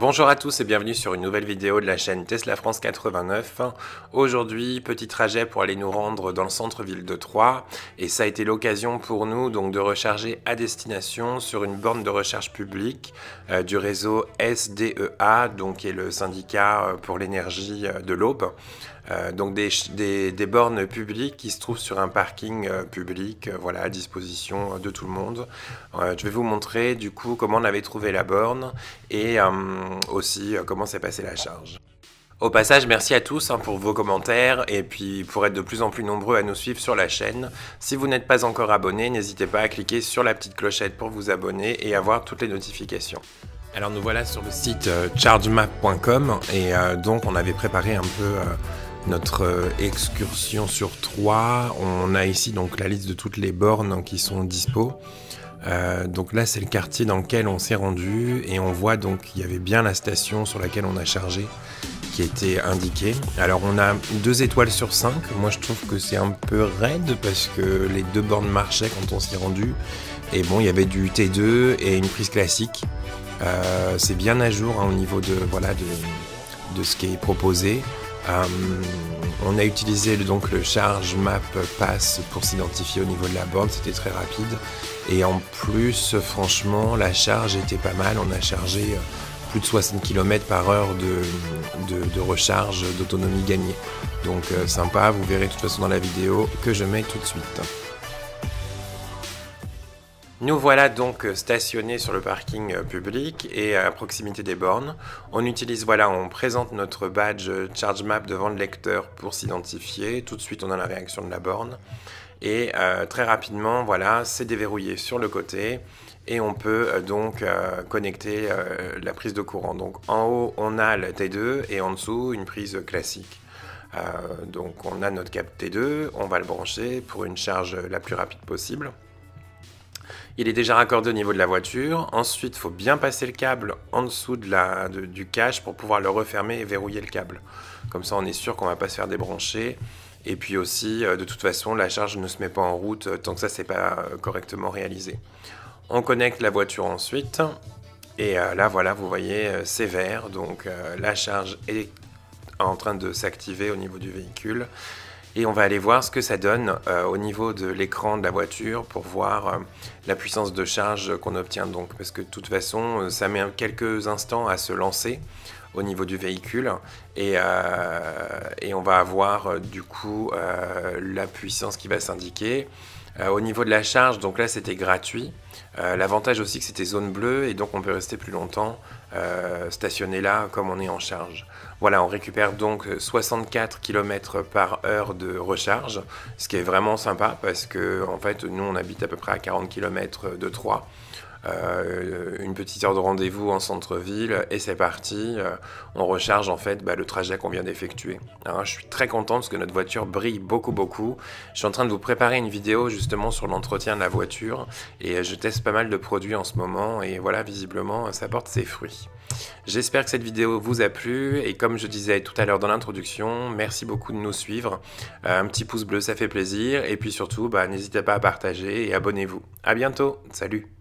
Bonjour à tous et bienvenue sur une nouvelle vidéo de la chaîne Tesla France 89. Aujourd'hui, petit trajet pour aller nous rendre dans le centre-ville de Troyes et ça a été l'occasion pour nous donc de recharger à destination sur une borne de recharge publique du réseau SDEA, donc qui est le syndicat pour l'énergie de l'Aube. Donc des bornes publiques qui se trouvent sur un parking public, voilà, à disposition de tout le monde. Je vais vous montrer du coup comment on avait trouvé la borne et aussi comment s'est passée la charge. Au passage, merci à tous pour vos commentaires et puis pour être de plus en plus nombreux à nous suivre sur la chaîne. Si vous n'êtes pas encore abonné, n'hésitez pas à cliquer sur la petite clochette pour vous abonner et avoir toutes les notifications. Alors nous voilà sur le site chargemap.com et donc on avait préparé un peu notre excursion sur Troyes. On a ici donc la liste de toutes les bornes qui sont dispo. Donc là c'est le quartier dans lequel on s'est rendu et on voit donc qu'il y avait bien la station sur laquelle on a chargé qui était indiquée. Alors on a 2 étoiles sur 5. Moi je trouve que c'est un peu raide parce que les 2 bornes marchaient quand on s'y est rendu. Et bon, il y avait du T2 et une prise classique. C'est bien à jour au niveau de, voilà, de ce qui est proposé. On a utilisé donc le Charge Map Pass pour s'identifier au niveau de la borne, c'était très rapide. Et en plus, franchement, la charge était pas mal. On a chargé plus de 60 km par heure de recharge d'autonomie gagnée. Donc sympa, vous verrez de toute façon dans la vidéo que je mets tout de suite. Nous voilà donc stationnés sur le parking public et à proximité des bornes. On utilise, voilà, on présente notre badge ChargeMap devant le lecteur pour s'identifier. Tout de suite, on a la réaction de la borne. Et très rapidement, voilà, c'est déverrouillé sur le côté et on peut donc connecter la prise de courant. Donc en haut, on a le T2 et en dessous, une prise classique. Donc on a notre câble T2, on va le brancher pour une charge la plus rapide possible. Il est déjà raccordé au niveau de la voiture. Ensuite, il faut bien passer le câble en dessous du cache pour pouvoir le refermer et verrouiller le câble. Comme ça, on est sûr qu'on ne va pas se faire débrancher. Et puis aussi, de toute façon, la charge ne se met pas en route tant que ça, c'est pas correctement réalisé. On connecte la voiture ensuite. Et là, voilà, vous voyez, c'est vert. Donc, la charge est en train de s'activer au niveau du véhicule. Et on va aller voir ce que ça donne au niveau de l'écran de la voiture pour voir la puissance de charge qu'on obtient donc. Parce que de toute façon, ça met quelques instants à se lancer au niveau du véhicule. Et on va avoir du coup la puissance qui va s'indiquer. Au niveau de la charge, donc là c'était gratuit. L'avantage aussi que c'était zone bleue et donc on peut rester plus longtemps stationné là comme on est en charge. Voilà, on récupère donc 64 km par heure de recharge, ce qui est vraiment sympa parce que en fait nous on habite à peu près à 40 km de Troyes. Une petite heure de rendez-vous en centre-ville et c'est parti, on recharge en fait le trajet qu'on vient d'effectuer. Je suis très content parce que notre voiture brille beaucoup. Je suis en train de vous préparer une vidéo justement sur l'entretien de la voiture et je teste pas mal de produits en ce moment et voilà, visiblement ça porte ses fruits. J'espère que cette vidéo vous a plu et comme je disais tout à l'heure dans l'introduction, merci beaucoup de nous suivre. Un petit pouce bleu ça fait plaisir et puis surtout n'hésitez pas à partager et abonnez-vous. À bientôt, salut!